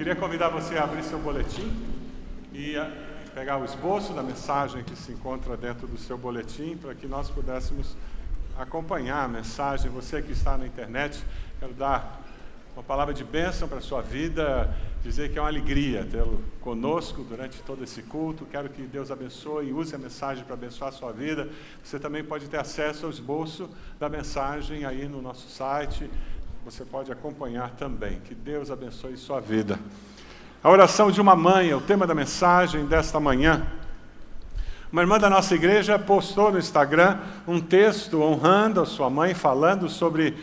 Queria convidar você a abrir seu boletim e a pegar o esboço da mensagem que se encontra dentro do seu boletim, para que nós pudéssemos acompanhar a mensagem. Você que está na internet, quero dar uma palavra de bênção para a sua vida, dizer que é uma alegria tê-lo conosco durante todo esse culto. Quero que Deus abençoe e use a mensagem para abençoar a sua vida. Você também pode ter acesso ao esboço da mensagem aí no nosso site. Você pode acompanhar também. Que Deus abençoe sua vida. A oração de uma mãe é o tema da mensagem desta manhã. Uma irmã da nossa igreja postou no Instagram um texto honrando a sua mãe, falando sobre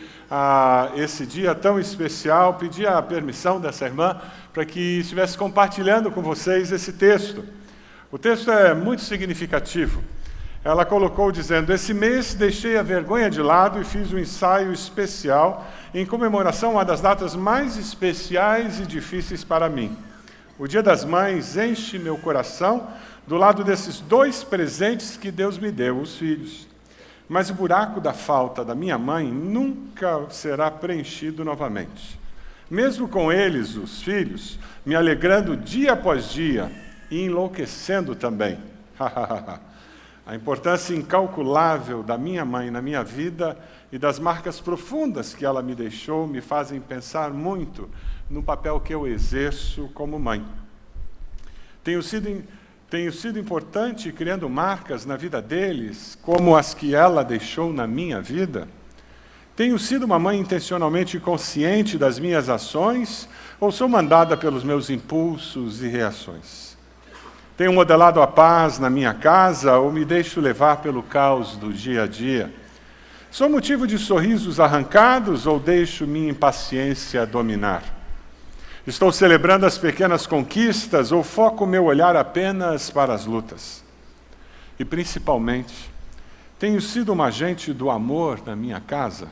esse dia tão especial. Pedi a permissão dessa irmã para que estivesse compartilhando com vocês esse texto. O texto é muito significativo. Ela colocou dizendo: esse mês deixei a vergonha de lado e fiz um ensaio especial em comemoração a uma das datas mais especiais e difíceis para mim. O Dia das Mães enche meu coração do lado desses dois presentes que Deus me deu, os filhos. Mas o buraco da falta da minha mãe nunca será preenchido novamente. Mesmo com eles, os filhos, me alegrando dia após dia e enlouquecendo também. A importância incalculável da minha mãe na minha vida e das marcas profundas que ela me deixou me fazem pensar muito no papel que eu exerço como mãe. Tenho sido importante criando marcas na vida deles, como as que ela deixou na minha vida? Tenho sido uma mãe intencionalmente consciente das minhas ações ou sou mandada pelos meus impulsos e reações? Tenho modelado a paz na minha casa ou me deixo levar pelo caos do dia a dia? Sou motivo de sorrisos arrancados ou deixo minha impaciência dominar? Estou celebrando as pequenas conquistas ou foco meu olhar apenas para as lutas? E, principalmente, tenho sido um agente do amor na minha casa?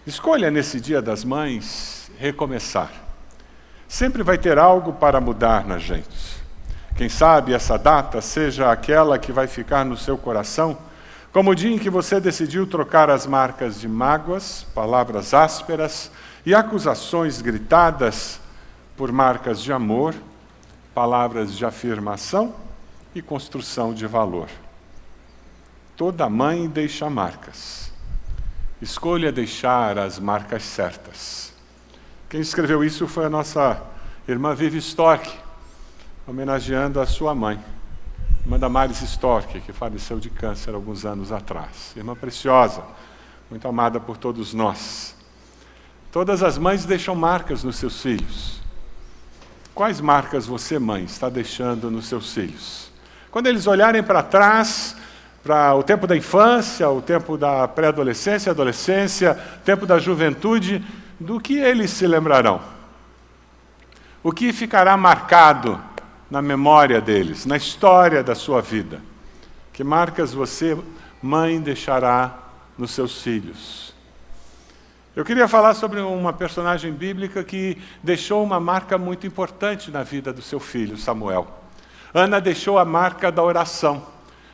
Escolha nesse Dia das Mães recomeçar. Sempre vai ter algo para mudar na gente. Quem sabe essa data seja aquela que vai ficar no seu coração, como o dia em que você decidiu trocar as marcas de mágoas, palavras ásperas e acusações gritadas por marcas de amor, palavras de afirmação e construção de valor. Toda mãe deixa marcas. Escolha deixar as marcas certas. Quem escreveu isso foi a nossa irmã Vivi Storck, homenageando a sua mãe, irmã Damares Storck, que faleceu de câncer alguns anos atrás. Irmã preciosa, muito amada por todos nós. Todas as mães deixam marcas nos seus filhos. Quais marcas você, mãe, está deixando nos seus filhos? Quando eles olharem para trás, para o tempo da infância, o tempo da pré-adolescência, adolescência, tempo da juventude, do que eles se lembrarão? O que ficará marcado na memória deles, na história da sua vida? Que marcas você, mãe, deixará nos seus filhos? Eu queria falar sobre uma personagem bíblica que deixou uma marca muito importante na vida do seu filho, Samuel. Ana deixou a marca da oração.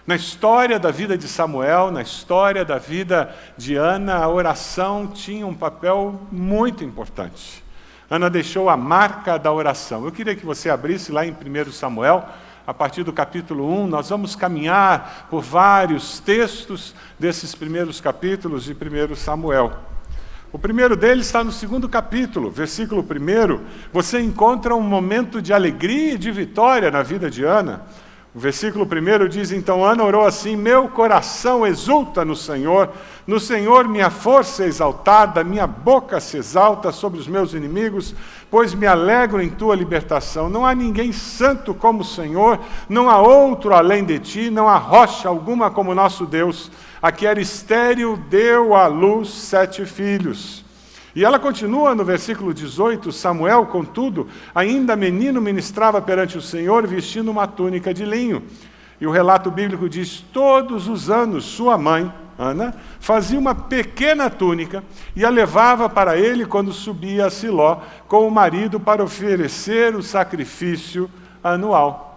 Na história da vida de Samuel, na história da vida de Ana, a oração tinha um papel muito importante. Ana deixou a marca da oração. Eu queria que você abrisse lá em 1 Samuel, a partir do capítulo 1, nós vamos caminhar por vários textos desses primeiros capítulos de 1 Samuel. O primeiro deles está no 2º capítulo, versículo 1, você encontra um momento de alegria e de vitória na vida de Ana. O versículo 1 diz: então Ana orou assim: meu coração exulta no Senhor minha força é exaltada, minha boca se exalta sobre os meus inimigos, pois me alegro em tua libertação. Não há ninguém santo como o Senhor, não há outro além de ti, não há rocha alguma como nosso Deus. A que era estéril deu à luz 7 filhos. E ela continua no versículo 18, Samuel, contudo, ainda menino, ministrava perante o Senhor, vestindo uma túnica de linho. E o relato bíblico diz: todos os anos sua mãe, Ana, fazia uma pequena túnica e a levava para ele quando subia a Siló, com o marido para oferecer o sacrifício anual.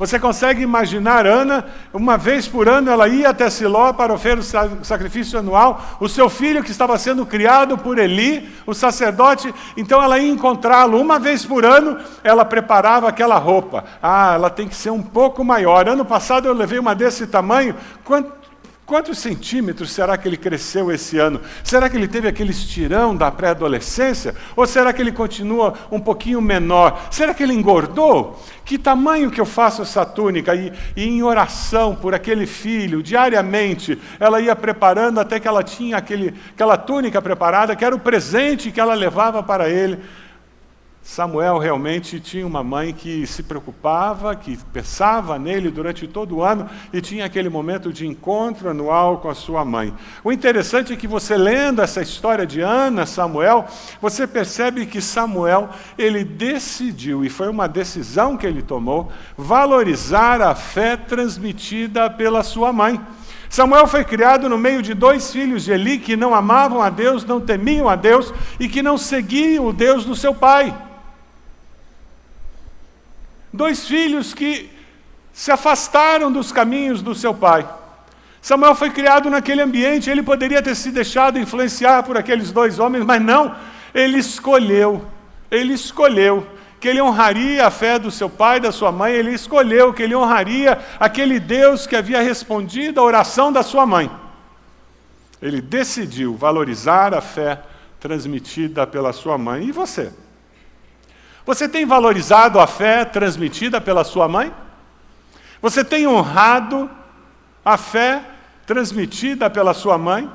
Você consegue imaginar Ana, uma vez por ano ela ia até Siló para oferecer o sacrifício anual, o seu filho que estava sendo criado por Eli, o sacerdote, então ela ia encontrá-lo, uma vez por ano ela preparava aquela roupa. Ela tem que ser um pouco maior. Ano passado eu levei uma desse tamanho, quantos centímetros será que ele cresceu esse ano? Será que ele teve aquele estirão da pré-adolescência? Ou será que ele continua um pouquinho menor? Será que ele engordou? Que tamanho que eu faço essa túnica? E em oração por aquele filho, diariamente, ela ia preparando até que ela tinha aquela túnica preparada, que era o presente que ela levava para ele. Samuel realmente tinha uma mãe que se preocupava, que pensava nele durante todo o ano e tinha aquele momento de encontro anual com a sua mãe. O interessante é que você lendo essa história de Ana, Samuel, você percebe que Samuel, ele decidiu, e foi uma decisão que ele tomou, valorizar a fé transmitida pela sua mãe. Samuel foi criado no meio de 2 filhos de Eli que não amavam a Deus, não temiam a Deus e que não seguiam o Deus do seu pai. 2 filhos que se afastaram dos caminhos do seu pai. Samuel foi criado naquele ambiente, ele poderia ter se deixado influenciar por aqueles 2 homens, mas não, ele escolheu que ele honraria a fé do seu pai e da sua mãe, ele escolheu que ele honraria aquele Deus que havia respondido à oração da sua mãe. Ele decidiu valorizar a fé transmitida pela sua mãe. E você? Você tem valorizado a fé transmitida pela sua mãe? Você tem honrado a fé transmitida pela sua mãe?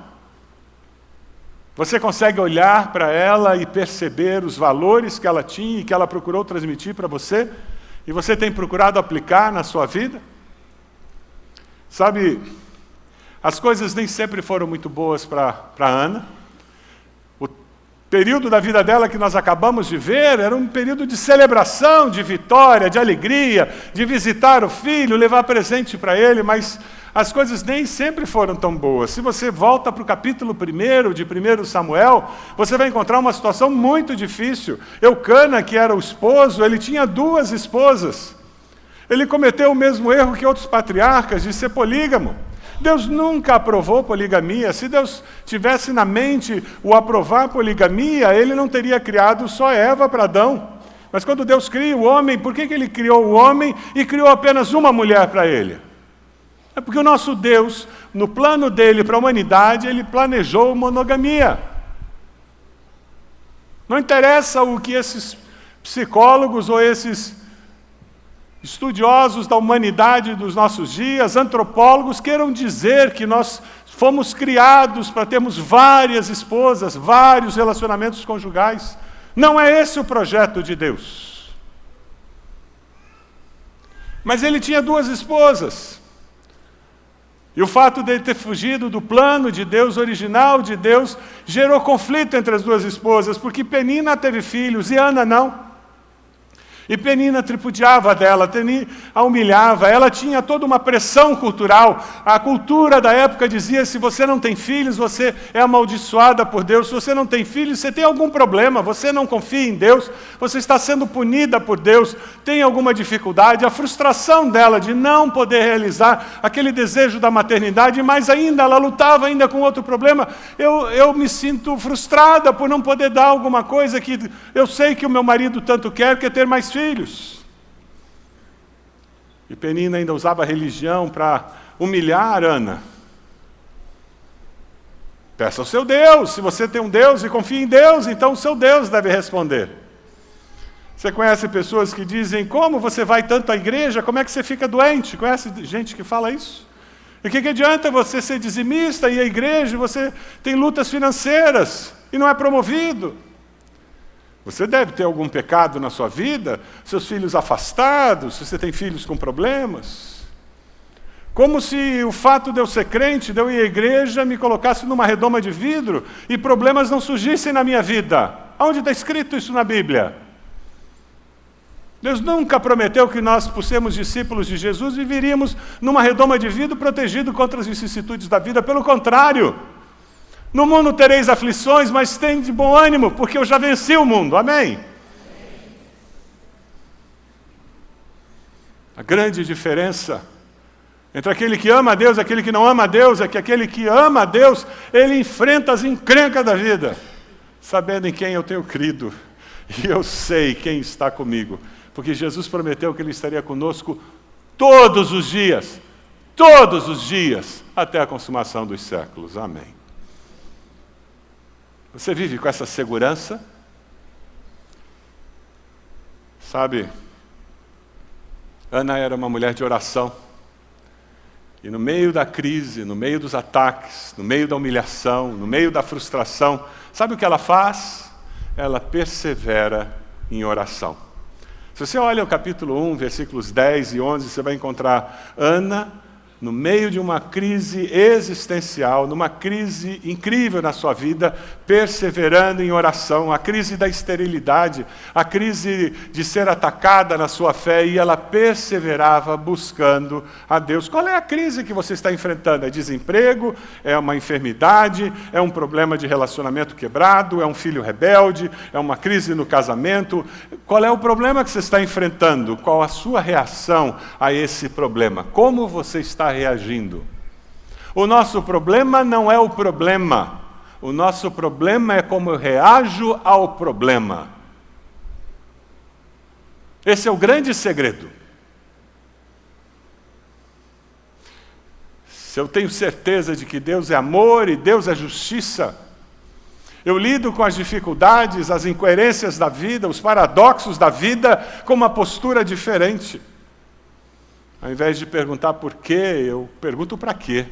Você consegue olhar para ela e perceber os valores que ela tinha e que ela procurou transmitir para você? E você tem procurado aplicar na sua vida? Sabe, as coisas nem sempre foram muito boas para Ana. O período da vida dela que nós acabamos de ver era um período de celebração, de vitória, de alegria, de visitar o filho, levar presente para ele, mas as coisas nem sempre foram tão boas. Se você volta para o capítulo 1 de 1 Samuel, você vai encontrar uma situação muito difícil. Eucana, que era o esposo, ele tinha 2 esposas. Ele cometeu o mesmo erro que outros patriarcas, de ser polígamo. Deus nunca aprovou poligamia. Se Deus tivesse na mente o aprovar poligamia, ele não teria criado só Eva para Adão. Mas quando Deus cria o homem, por que ele criou o homem e criou apenas uma mulher para ele? É porque o nosso Deus, no plano dele para a humanidade, ele planejou monogamia. Não interessa o que esses psicólogos ou esses estudiosos da humanidade dos nossos dias, antropólogos, queiram dizer que nós fomos criados para termos várias esposas, vários relacionamentos conjugais. Não é esse o projeto de Deus. Mas ele tinha 2 esposas. E o fato de ele ter fugido do plano de Deus, original de Deus, gerou conflito entre as 2 esposas, porque Penina teve filhos e Ana não. E Penina tripudiava dela, a humilhava, ela tinha toda uma pressão cultural. A cultura da época dizia, se você não tem filhos, você é amaldiçoada por Deus. Se você não tem filhos, você tem algum problema, você não confia em Deus, você está sendo punida por Deus, tem alguma dificuldade. A frustração dela de não poder realizar aquele desejo da maternidade, mas ainda ela lutava ainda com outro problema. Eu me sinto frustrada por não poder dar alguma coisa que eu sei que o meu marido tanto quer, que é ter mais filhos. E Penina ainda usava a religião para humilhar Ana. Peça ao seu Deus. Se você tem um Deus e confia em Deus, então o seu Deus deve responder. Você conhece pessoas que dizem, como você vai tanto à igreja, como é que você fica doente? Conhece gente que fala isso? E o que adianta você ser dizimista e ir à igreja, você tem lutas financeiras e não é promovido? Você deve ter algum pecado na sua vida, seus filhos afastados, se você tem filhos com problemas. Como se o fato de eu ser crente, de eu ir à igreja, me colocasse numa redoma de vidro e problemas não surgissem na minha vida. Onde está escrito isso na Bíblia? Deus nunca prometeu que nós, por sermos discípulos de Jesus, viveríamos numa redoma de vidro protegido contra as vicissitudes da vida. Pelo contrário, no mundo tereis aflições, mas tende bom ânimo, porque eu já venci o mundo. Amém? A grande diferença entre aquele que ama a Deus e aquele que não ama a Deus é que aquele que ama a Deus, ele enfrenta as encrencas da vida, sabendo em quem eu tenho crido. E eu sei quem está comigo, porque Jesus prometeu que Ele estaria conosco todos os dias, até a consumação dos séculos. Amém. Você vive com essa segurança? Sabe, Ana era uma mulher de oração. E no meio da crise, no meio dos ataques, no meio da humilhação, no meio da frustração, sabe o que ela faz? Ela persevera em oração. Se você olha o capítulo 1, versículos 10 e 11, você vai encontrar Ana no meio de uma crise existencial, numa crise incrível na sua vida, perseverando em oração, a crise da esterilidade, a crise de ser atacada na sua fé, e ela perseverava buscando a Deus. Qual é a crise que você está enfrentando? É desemprego? É uma enfermidade? É um problema de relacionamento quebrado? É um filho rebelde? É uma crise no casamento? Qual é o problema que você está enfrentando? Qual a sua reação a esse problema? Como você está reagindo? O nosso problema não é o problema. O nosso problema é como eu reajo ao problema. Esse é o grande segredo. Se eu tenho certeza de que Deus é amor e Deus é justiça, eu lido com as dificuldades, as incoerências da vida, os paradoxos da vida com uma postura diferente. Ao invés de perguntar por quê, eu pergunto para quê.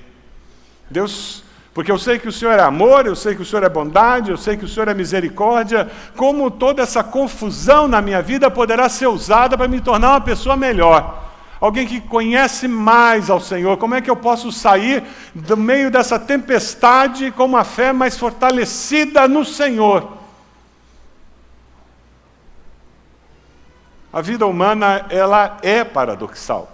Deus, porque eu sei que o Senhor é amor, eu sei que o Senhor é bondade, eu sei que o Senhor é misericórdia, como toda essa confusão na minha vida poderá ser usada para me tornar uma pessoa melhor? Alguém que conhece mais ao Senhor. Como é que eu posso sair do meio dessa tempestade com uma fé mais fortalecida no Senhor? A vida humana, ela é paradoxal.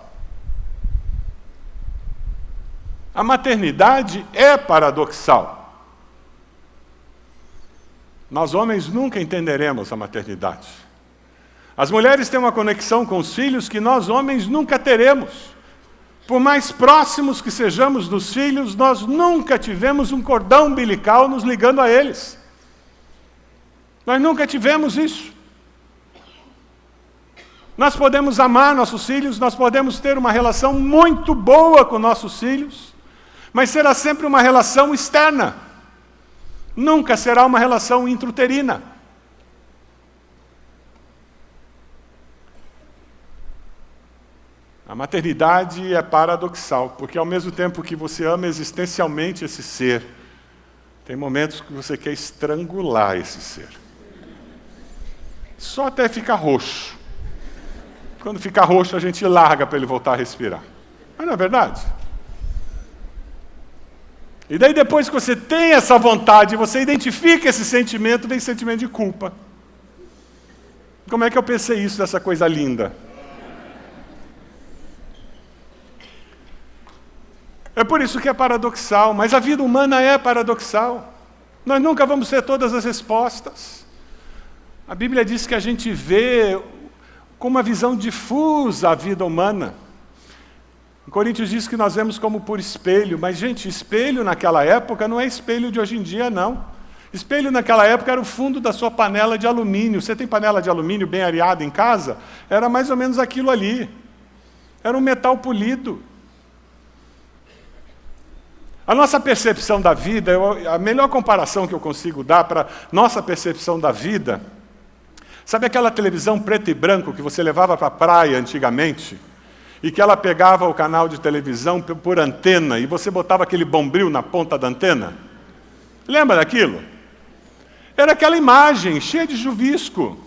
A maternidade é paradoxal. Nós homens nunca entenderemos a maternidade. As mulheres têm uma conexão com os filhos que nós homens nunca teremos. Por mais próximos que sejamos dos filhos, nós nunca tivemos um cordão umbilical nos ligando a eles. Nós nunca tivemos isso. Nós podemos amar nossos filhos, nós podemos ter uma relação muito boa com nossos filhos, mas será sempre uma relação externa. Nunca será uma relação intrauterina. A maternidade é paradoxal, porque ao mesmo tempo que você ama existencialmente esse ser, tem momentos que você quer estrangular esse ser. Só até ficar roxo. Quando ficar roxo, a gente larga para ele voltar a respirar. Mas não é verdade? E daí depois que você tem essa vontade, você identifica esse sentimento, vem sentimento de culpa. Como é que eu pensei isso dessa coisa linda? É por isso que é paradoxal, mas a vida humana é paradoxal. Nós nunca vamos ter todas as respostas. A Bíblia diz que a gente vê com uma visão difusa a vida humana. Em Coríntios diz que nós vemos como por espelho, mas, gente, espelho naquela época não é espelho de hoje em dia, não. Espelho naquela época era o fundo da sua panela de alumínio. Você tem panela de alumínio bem areada em casa? Era mais ou menos aquilo ali. Era um metal polido. A nossa percepção da vida, a melhor comparação que eu consigo dar para nossa percepção da vida, sabe aquela televisão preto e branco que você levava para a praia antigamente? E que ela pegava o canal de televisão por antena e você botava aquele bombril na ponta da antena? Lembra daquilo? Era aquela imagem cheia de chuvisco.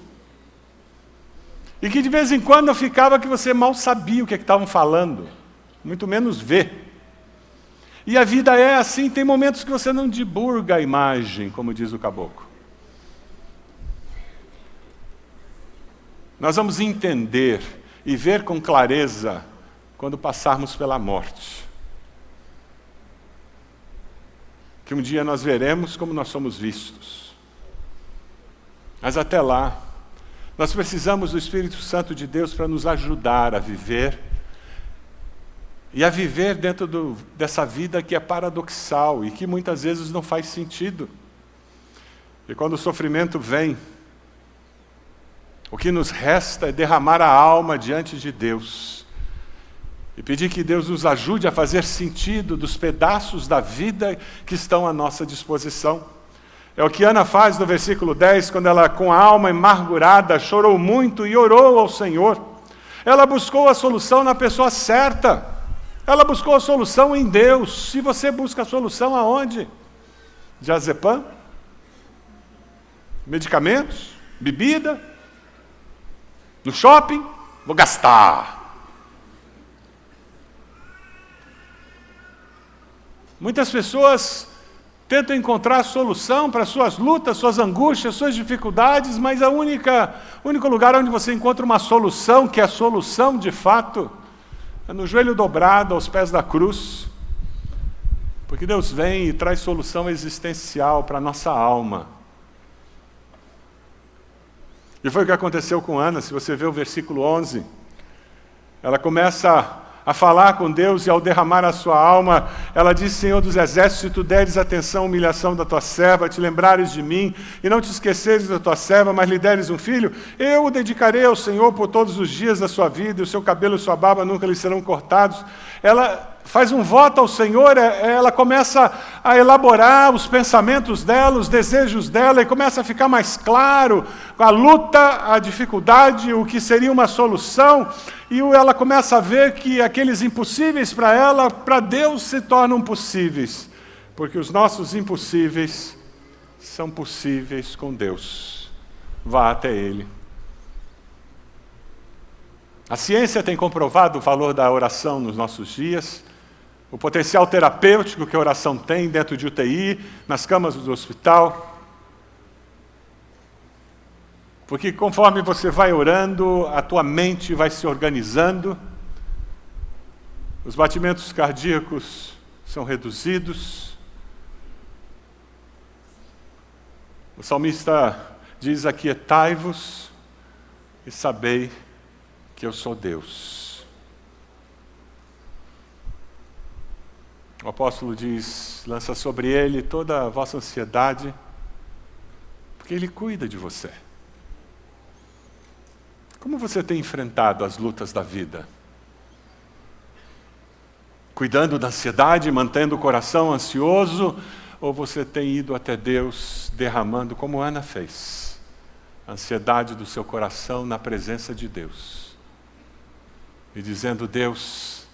E que de vez em quando eu ficava que você mal sabia o que estavam falando, muito menos ver. E a vida é assim, tem momentos que você não deburga a imagem, como diz o caboclo. Nós vamos entender e ver com clareza quando passarmos pela morte. Que um dia nós veremos como nós somos vistos. Mas até lá, nós precisamos do Espírito Santo de Deus para nos ajudar a viver e a viver dentro dessa vida que é paradoxal e que muitas vezes não faz sentido. E quando o sofrimento vem, o que nos resta é derramar a alma diante de Deus e pedir que Deus nos ajude a fazer sentido dos pedaços da vida que estão à nossa disposição. É o que Ana faz no versículo 10, quando ela, com a alma amargurada, chorou muito e orou ao Senhor. Ela buscou a solução na pessoa certa. Ela buscou a solução em Deus. Se você busca a solução aonde? Diazepam? Medicamentos? Bebida? No shopping? Vou gastar. Muitas pessoas tentam encontrar solução para suas lutas, suas angústias, suas dificuldades, mas o único lugar onde você encontra uma solução, que é a solução de fato, é no joelho dobrado, aos pés da cruz. Porque Deus vem e traz solução existencial para a nossa alma. E foi o que aconteceu com Ana. Se você vê o versículo 11, ela começa a falar com Deus, e ao derramar a sua alma, ela diz: Senhor dos exércitos, se tu deres atenção à humilhação da tua serva, te lembrares de mim, e não te esqueceres da tua serva, mas lhe deres um filho, eu o dedicarei ao Senhor por todos os dias da sua vida, e o seu cabelo e sua barba nunca lhe serão cortados. Ela faz um voto ao Senhor, ela começa a elaborar os pensamentos dela, os desejos dela, e começa a ficar mais claro a luta, a dificuldade, o que seria uma solução, e ela começa a ver que aqueles impossíveis para ela, para Deus se tornam possíveis, porque os nossos impossíveis são possíveis com Deus. Vá até Ele. A ciência tem comprovado o valor da oração nos nossos dias, o potencial terapêutico que a oração tem dentro de UTI, nas camas do hospital. Porque conforme você vai orando, a tua mente vai se organizando, os batimentos cardíacos são reduzidos. O salmista diz: aquietai-vos e sabei que eu sou Deus. O apóstolo diz: lança sobre ele toda a vossa ansiedade, porque ele cuida de você. Como você tem enfrentado as lutas da vida? Cuidando da ansiedade, mantendo o coração ansioso, ou você tem ido até Deus derramando, como Ana fez, a ansiedade do seu coração na presença de Deus, e dizendo: Deus,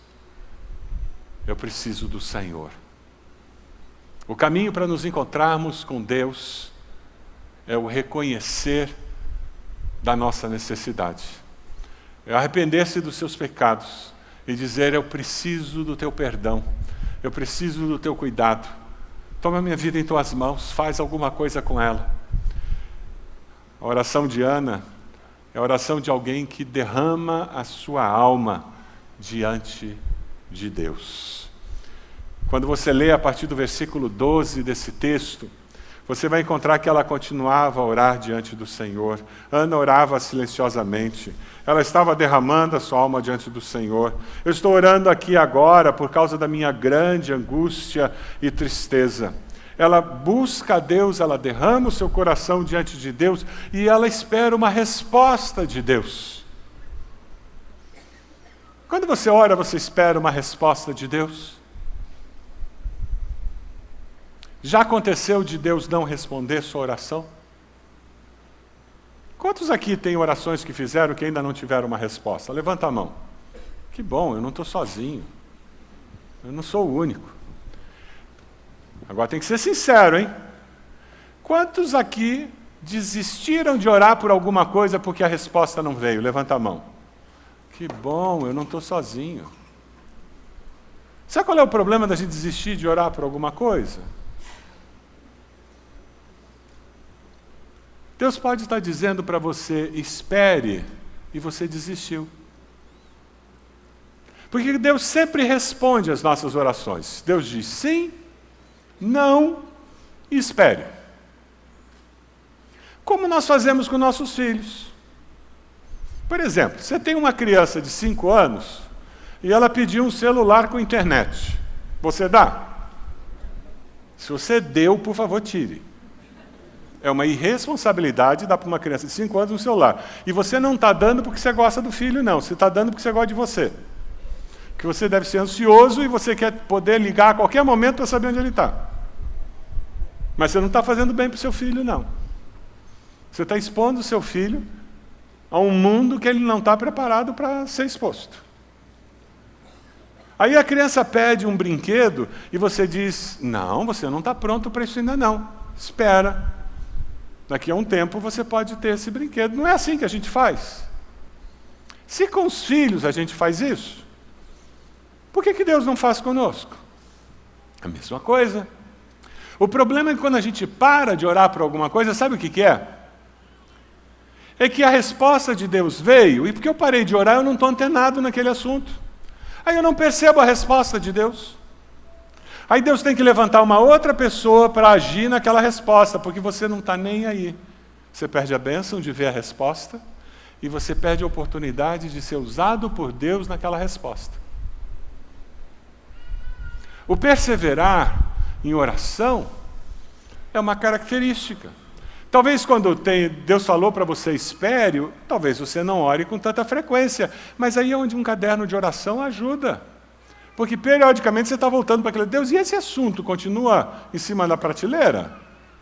eu preciso do Senhor. O caminho para nos encontrarmos com Deus é o reconhecer da nossa necessidade. É arrepender-se dos seus pecados e dizer: eu preciso do teu perdão, eu preciso do teu cuidado. Toma a minha vida em tuas mãos, faz alguma coisa com ela. A oração de Ana é a oração de alguém que derrama a sua alma diante de Deus. Quando você lê a partir do versículo 12 desse texto, você vai encontrar que ela continuava a orar diante do Senhor. Ana orava silenciosamente. Ela estava derramando a sua alma diante do Senhor. Eu estou orando aqui agora por causa da minha grande angústia e tristeza. Ela busca a Deus, ela derrama o seu coração diante de Deus e ela espera uma resposta de Deus. Quando você ora, você espera uma resposta de Deus? Já aconteceu de Deus não responder sua oração? Quantos aqui têm orações que fizeram que ainda não tiveram uma resposta? Levanta a mão. Que bom, eu não estou sozinho. Eu não sou o único. Agora tem que ser sincero, hein? Quantos aqui desistiram de orar por alguma coisa porque a resposta não veio? Levanta a mão. Que bom, eu não estou sozinho. Sabe qual é o problema da gente desistir de orar por alguma coisa? Deus pode estar dizendo para você: espere, e você desistiu. Porque Deus sempre responde às nossas orações. Deus diz sim, não e espere. Como nós fazemos com nossos filhos. Por exemplo, você tem uma criança de 5 anos, e ela pediu um celular com internet. Você dá? Se você deu, por favor, tire. É uma irresponsabilidade dar para uma criança de 5 anos um celular. E você não está dando porque você gosta do filho, não. Você está dando porque você gosta de você. Porque você deve ser ansioso e você quer poder ligar a qualquer momento para saber onde ele está. Mas você não está fazendo bem para o seu filho, não. Você está expondo o seu filho a um mundo que ele não está preparado para ser exposto. Aí a criança pede um brinquedo e você diz, não, você não está pronto para isso ainda não. Espera. Daqui a um tempo você pode ter esse brinquedo. Não é assim que a gente faz. Se com os filhos a gente faz isso, por que Deus não faz conosco? A mesma coisa. O problema é que quando a gente para de orar por alguma coisa, sabe o que é? É que a resposta de Deus veio, e porque eu parei de orar, eu não estou antenado naquele assunto. Aí eu não percebo a resposta de Deus. Aí Deus tem que levantar uma outra pessoa para agir naquela resposta, porque você não está nem aí. Você perde a bênção de ver a resposta, e você perde a oportunidade de ser usado por Deus naquela resposta. O perseverar em oração é uma característica. Talvez quando Deus falou para você espere, talvez você não ore com tanta frequência, mas aí é onde um caderno de oração ajuda. Porque periodicamente você está voltando para aquele Deus, e esse assunto continua em cima da prateleira?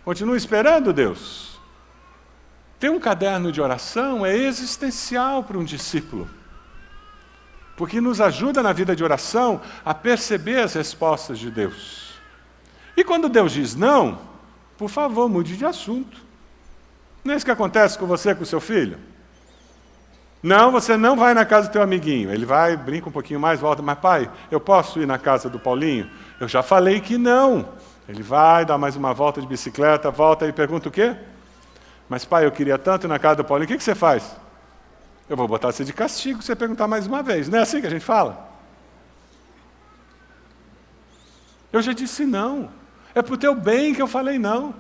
Continua esperando Deus? Ter um caderno de oração é existencial para um discípulo. Porque nos ajuda na vida de oração a perceber as respostas de Deus. E quando Deus diz não, por favor, mude de assunto. Não é isso que acontece com você, com o seu filho? Não, você não vai na casa do teu amiguinho. Ele vai, brinca um pouquinho mais, volta. Mas pai, eu posso ir na casa do Paulinho? Eu já falei que não. Ele vai, dá mais uma volta de bicicleta, volta e pergunta o quê? Mas pai, eu queria tanto ir na casa do Paulinho. O que você faz? Eu vou botar você de castigo se você perguntar mais uma vez. Não é assim que a gente fala? Eu já disse não. É para o teu bem que eu falei não.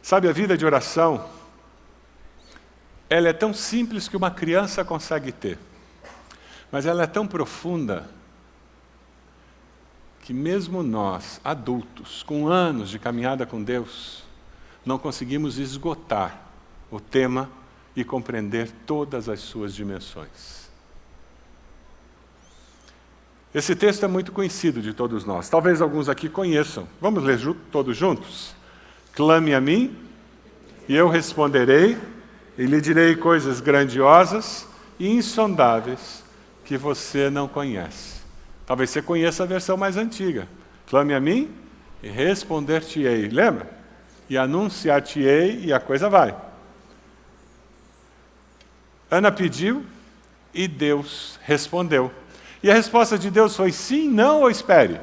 Sabe, a vida de oração, ela é tão simples que uma criança consegue ter. Mas ela é tão profunda que mesmo nós, adultos, com anos de caminhada com Deus, não conseguimos esgotar o tema e compreender todas as suas dimensões. Esse texto é muito conhecido de todos nós. Talvez alguns aqui conheçam. Vamos ler todos juntos? Clame a mim, e eu responderei, e lhe direi coisas grandiosas e insondáveis que você não conhece. Talvez você conheça a versão mais antiga. Clame a mim e responder-te-ei. Lembra? E anunciar-te-ei, e a coisa vai. Ana pediu e Deus respondeu. E a resposta de Deus foi sim, não ou espere?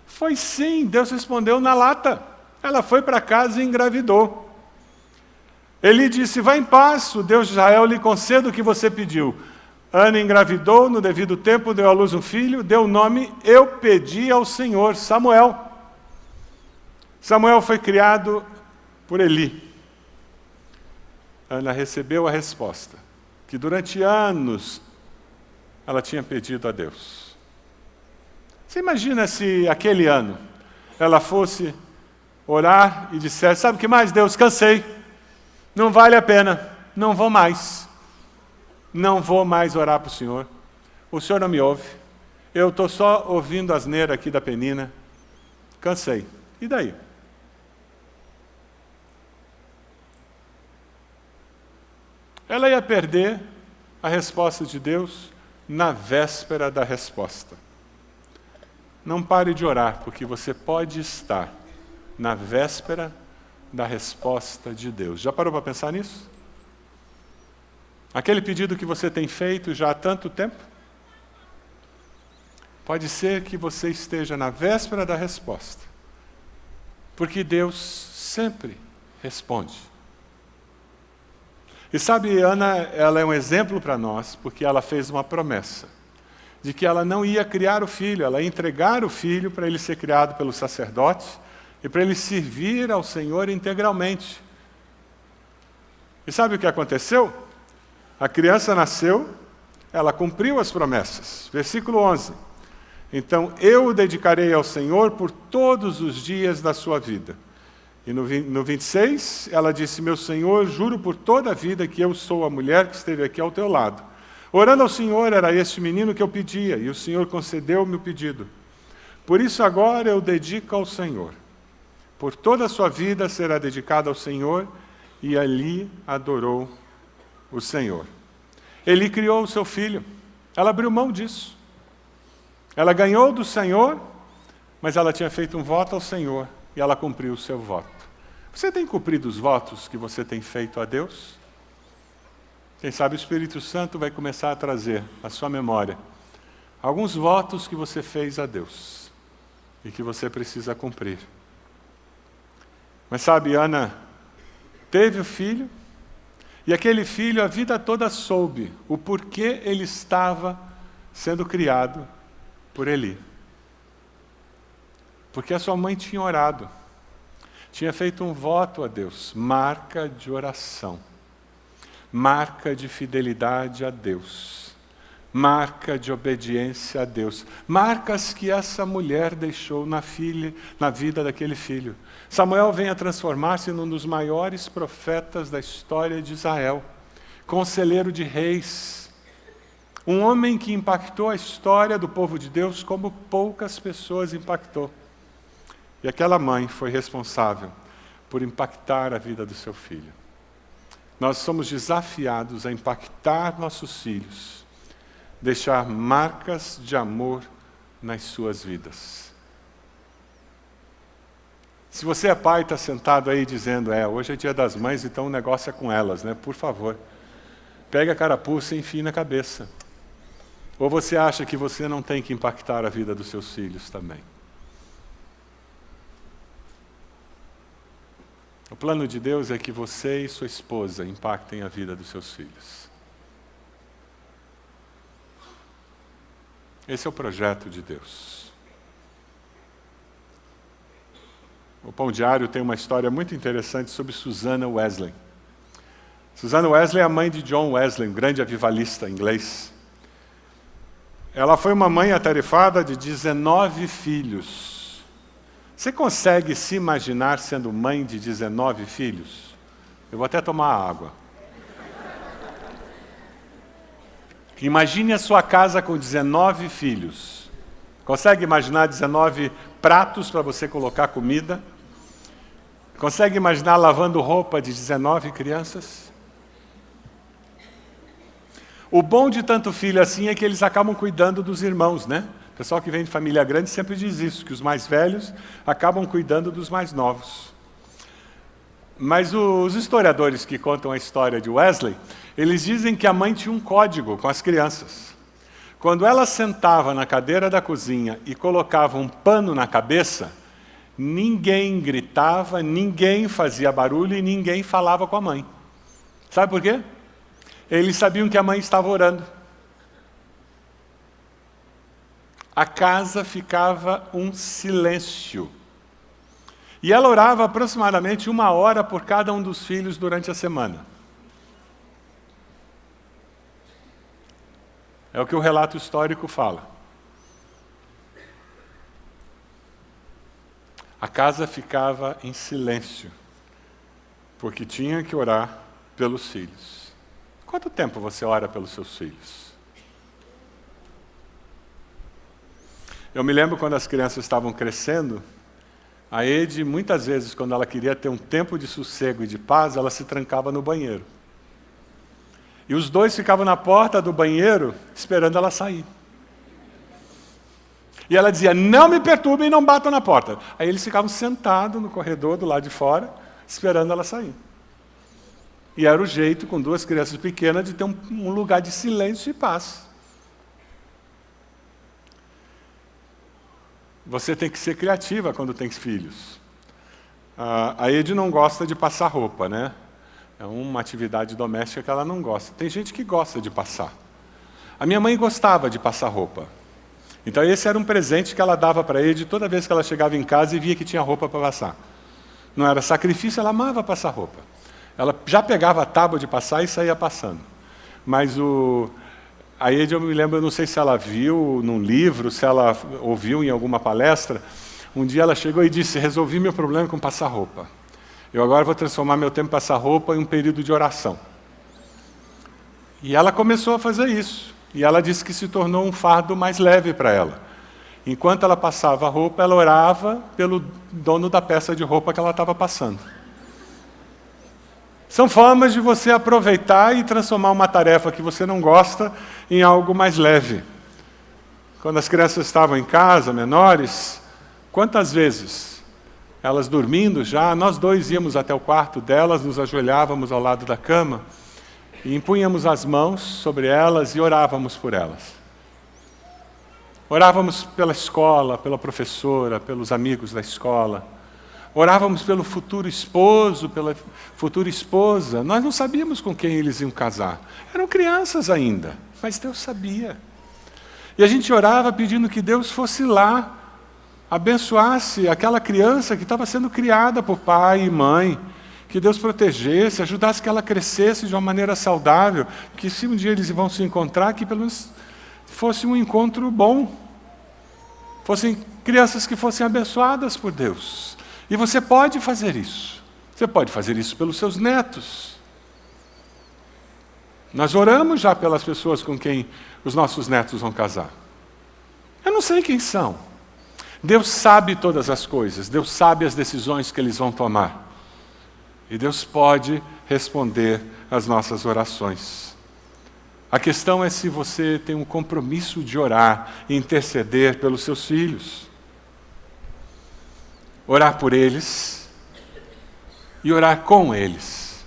Foi sim, Deus respondeu na lata. Ela foi para casa e engravidou. Ele disse, vá em paz, o Deus de Israel lhe conceda o que você pediu. Ana engravidou, no devido tempo deu à luz um filho, deu o nome, eu pedi ao Senhor, Samuel. Samuel foi criado por Eli. Ana recebeu a resposta, que durante anos ela tinha pedido a Deus. Você imagina se aquele ano ela fosse orar e dissesse, sabe o que mais, Deus? Cansei, não vale a pena, não vou mais. Não vou mais orar para o Senhor não me ouve, eu estou só ouvindo a asneira aqui da Penina, cansei. E daí? Ela ia perder a resposta de Deus na véspera da resposta. Não pare de orar, porque você pode estar na véspera da resposta de Deus. Já parou para pensar nisso? Aquele pedido que você tem feito já há tanto tempo? Pode ser que você esteja na véspera da resposta, porque Deus sempre responde. E sabe, Ana, ela é um exemplo para nós, porque ela fez uma promessa de que ela não ia criar o filho, ela ia entregar o filho para ele ser criado pelo sacerdote e para ele servir ao Senhor integralmente. E sabe o que aconteceu? A criança nasceu, ela cumpriu as promessas. Versículo 11. Então, eu o dedicarei ao Senhor por todos os dias da sua vida. E no 26, ela disse, meu Senhor, juro por toda a vida que eu sou a mulher que esteve aqui ao teu lado. Orando ao Senhor, era este menino que eu pedia, e o Senhor concedeu-me o pedido. Por isso agora eu dedico ao Senhor. Por toda a sua vida será dedicada ao Senhor, e ali adorou o Senhor. Ele criou o seu filho. Ela abriu mão disso. Ela ganhou do Senhor, mas ela tinha feito um voto ao Senhor, e ela cumpriu o seu voto. Você tem cumprido os votos que você tem feito a Deus? Quem sabe o Espírito Santo vai começar a trazer à sua memória alguns votos que você fez a Deus e que você precisa cumprir. Mas sabe, Ana teve o filho, e aquele filho a vida toda soube o porquê ele estava sendo criado por Eli. Porque a sua mãe tinha orado, tinha feito um voto a Deus, marca de oração, marca de fidelidade a Deus, marca de obediência a Deus, marcas que essa mulher deixou na vida daquele filho. Samuel vem a transformar-se num dos maiores profetas da história de Israel, conselheiro de reis, um homem que impactou a história do povo de Deus como poucas pessoas impactou. E aquela mãe foi responsável por impactar a vida do seu filho. Nós somos desafiados a impactar nossos filhos, deixar marcas de amor nas suas vidas. Se você é pai e está sentado aí dizendo, hoje é dia das mães, então o negócio é com elas, né? Por favor, pega a carapuça e enfie na cabeça. Ou você acha que você não tem que impactar a vida dos seus filhos também? O plano de Deus é que você e sua esposa impactem a vida dos seus filhos. Esse é o projeto de Deus. O Pão Diário tem uma história muito interessante sobre Susanna Wesley. Susanna Wesley é a mãe de John Wesley, um grande avivalista inglês. Ela foi uma mãe atarefada de 19 filhos. Você consegue se imaginar sendo mãe de 19 filhos? Eu vou até tomar água. Imagine a sua casa com 19 filhos. Consegue imaginar 19 pratos para você colocar comida? Consegue imaginar lavando roupa de 19 crianças? O bom de tanto filho assim é que eles acabam cuidando dos irmãos, né? O pessoal que vem de família grande sempre diz isso, que os mais velhos acabam cuidando dos mais novos. Mas os historiadores que contam a história de Wesley, eles dizem que a mãe tinha um código com as crianças. Quando ela sentava na cadeira da cozinha e colocava um pano na cabeça, ninguém gritava, ninguém fazia barulho e ninguém falava com a mãe. Sabe por quê? Eles sabiam que a mãe estava orando. A casa ficava um silêncio. E ela orava aproximadamente 1 hora por cada um dos filhos durante a semana. É o que o relato histórico fala. A casa ficava em silêncio, porque tinha que orar pelos filhos. Quanto tempo você ora pelos seus filhos? Eu me lembro quando as crianças estavam crescendo, a Ede, muitas vezes, quando ela queria ter um tempo de sossego e de paz, ela se trancava no banheiro. E os dois ficavam na porta do banheiro, esperando ela sair. E ela dizia, não me perturbem e não batam na porta. Aí eles ficavam sentados no corredor do lado de fora, esperando ela sair. E era o jeito, com 2 crianças pequenas, de ter um lugar de silêncio e paz. Você tem que ser criativa quando tem filhos. A Ede não gosta de passar roupa, né? É uma atividade doméstica que ela não gosta. Tem gente que gosta de passar. A minha mãe gostava de passar roupa. Então esse era um presente que ela dava para a Ede toda vez que ela chegava em casa e via que tinha roupa para passar. Não era sacrifício, ela amava passar roupa. Ela já pegava a tábua de passar e saía passando. Mas a Ed, eu me lembro, eu não sei se ela viu num livro, se ela ouviu em alguma palestra, um dia ela chegou e disse, resolvi meu problema com passar roupa. Eu agora vou transformar meu tempo passar roupa em um período de oração. E ela começou a fazer isso. E ela disse que se tornou um fardo mais leve para ela. Enquanto ela passava a roupa, ela orava pelo dono da peça de roupa que ela estava passando. São formas de você aproveitar e transformar uma tarefa que você não gosta em algo mais leve. Quando as crianças estavam em casa, menores, quantas vezes, elas dormindo já, nós dois íamos até o quarto delas, nos ajoelhávamos ao lado da cama e impunhamos as mãos sobre elas e orávamos por elas. Orávamos pela escola, pela professora, pelos amigos da escola. Orávamos pelo futuro esposo, pela futura esposa. Nós não sabíamos com quem eles iam casar. Eram crianças ainda, mas Deus sabia. E a gente orava pedindo que Deus fosse lá, abençoasse aquela criança que estava sendo criada por pai e mãe, que Deus protegesse, ajudasse que ela crescesse de uma maneira saudável, que se um dia eles vão se encontrar, que pelo menos fosse um encontro bom. Fossem crianças que fossem abençoadas por Deus. E você pode fazer isso. Você pode fazer isso pelos seus netos. Nós oramos já pelas pessoas com quem os nossos netos vão casar. Eu não sei quem são. Deus sabe todas as coisas. Deus sabe as decisões que eles vão tomar. E Deus pode responder às nossas orações. A questão é se você tem um compromisso de orar e interceder pelos seus filhos. Orar por eles e orar com eles,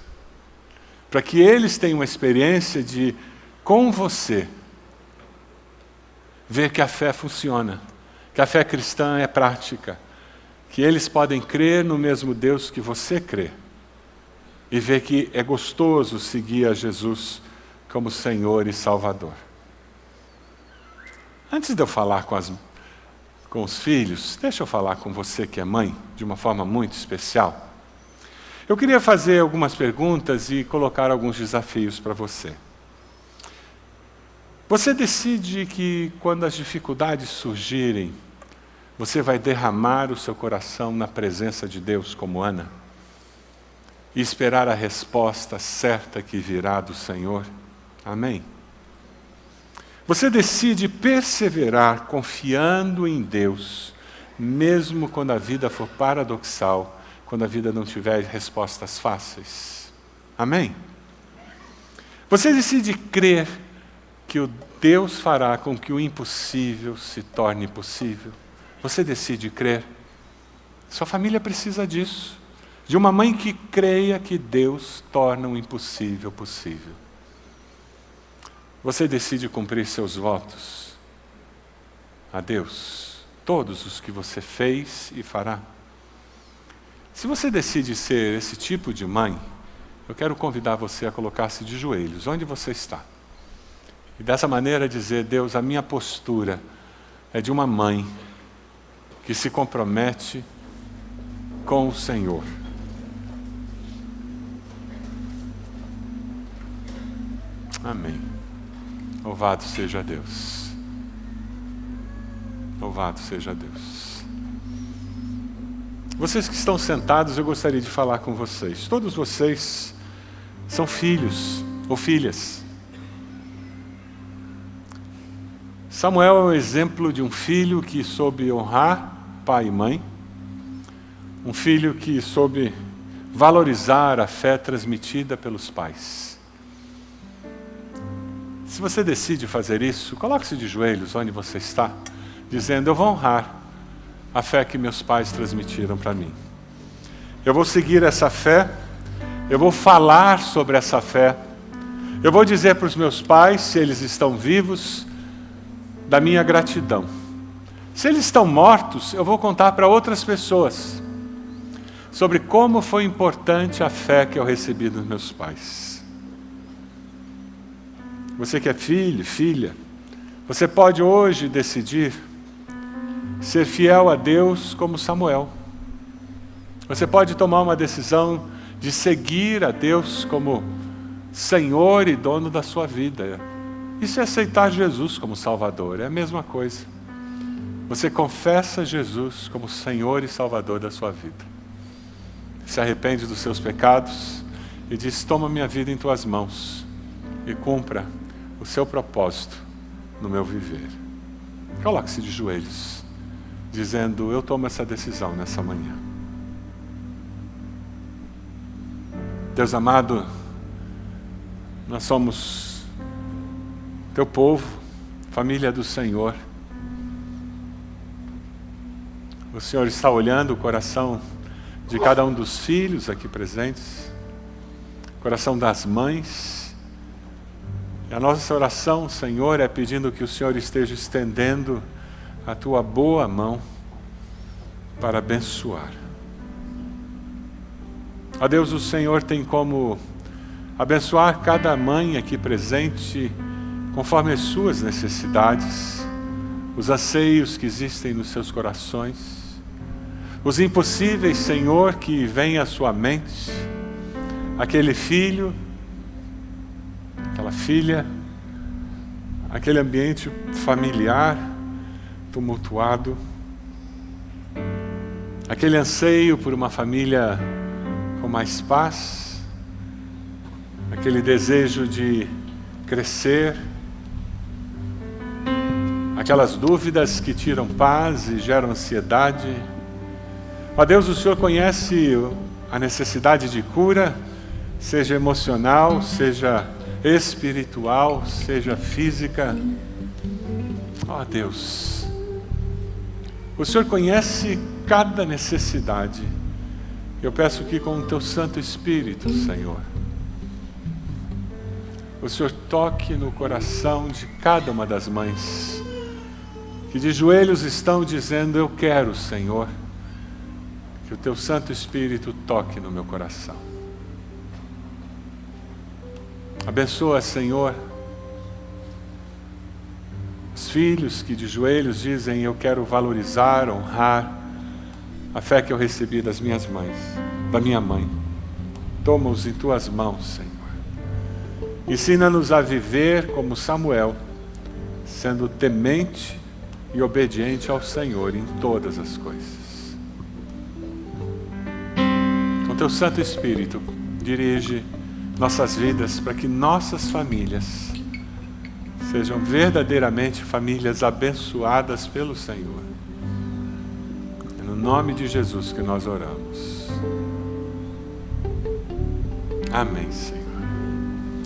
para que eles tenham uma experiência de, com você, ver que a fé funciona, que a fé cristã é prática, que eles podem crer no mesmo Deus que você crê, e ver que é gostoso seguir a Jesus como Senhor e Salvador. Antes de eu falar com os filhos, deixa eu falar com você que é mãe, de uma forma muito especial. Eu queria fazer algumas perguntas e colocar alguns desafios para você. Você decide que quando as dificuldades surgirem, você vai derramar o seu coração na presença de Deus como Ana? E esperar a resposta certa que virá do Senhor? Amém? Você decide perseverar confiando em Deus, mesmo quando a vida for paradoxal, quando a vida não tiver respostas fáceis. Amém? Você decide crer que o Deus fará com que o impossível se torne possível. Você decide crer. Sua família precisa disso. De uma mãe que creia que Deus torna o impossível possível. Você decide cumprir seus votos a Deus, todos os que você fez e fará. Se você decide ser esse tipo de mãe, eu quero convidar você a colocar-se de joelhos, onde você está. E dessa maneira dizer, Deus, a minha postura é de uma mãe que se compromete com o Senhor. Amém. Louvado seja Deus. Louvado seja Deus. Vocês que estão sentados, eu gostaria de falar com vocês. Todos vocês são filhos ou filhas. Samuel é um exemplo de um filho que soube honrar pai e mãe. Um filho que soube valorizar a fé transmitida pelos pais. Se você decide fazer isso, coloque-se de joelhos onde você está, dizendo, eu vou honrar a fé que meus pais transmitiram para mim. Eu vou seguir essa fé, eu vou falar sobre essa fé, eu vou dizer para os meus pais, se eles estão vivos, da minha gratidão. Se eles estão mortos, eu vou contar para outras pessoas sobre como foi importante a fé que eu recebi dos meus pais. Você que é filho, filha, você pode hoje decidir ser fiel a Deus como Samuel. Você pode tomar uma decisão de seguir a Deus como Senhor e dono da sua vida. Isso é aceitar Jesus como Salvador, é a mesma coisa. Você confessa Jesus como Senhor e Salvador da sua vida. Se arrepende dos seus pecados e diz: toma minha vida em tuas mãos e cumpra o seu propósito no meu viver. Coloque-se de joelhos, dizendo: eu tomo essa decisão nessa manhã. Deus amado, nós somos teu povo, família do Senhor. O Senhor está olhando o coração de cada um dos filhos aqui presentes, o coração das mães. E a nossa oração, Senhor, é pedindo que o Senhor esteja estendendo a tua boa mão para abençoar. Ó Deus, o Senhor tem como abençoar cada mãe aqui presente conforme as suas necessidades, os anseios que existem nos seus corações, os impossíveis, Senhor, que vêm à sua mente, aquele filho, aquela filha, aquele ambiente familiar tumultuado, aquele anseio por uma família com mais paz, aquele desejo de crescer, aquelas dúvidas que tiram paz e geram ansiedade. Ó Deus, o Senhor conhece a necessidade de cura, seja emocional, seja espiritual, seja física. Ó Deus, o Senhor conhece cada necessidade. Eu peço que com o Teu Santo Espírito, Senhor, o Senhor toque no coração de cada uma das mães que de joelhos estão dizendo: eu quero, Senhor, que o Teu Santo Espírito toque no meu coração. Abençoa, Senhor, os filhos que de joelhos dizem: eu quero valorizar, honrar a fé que eu recebi das minhas mães, da minha mãe. Toma-os em Tuas mãos, Senhor. Ensina-nos a viver como Samuel, sendo temente e obediente ao Senhor em todas as coisas. Com Teu Santo Espírito, dirige nossas vidas para que nossas famílias sejam verdadeiramente famílias abençoadas pelo Senhor. É no nome de Jesus que nós oramos. Amém, Senhor.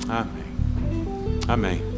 Amém. Amém.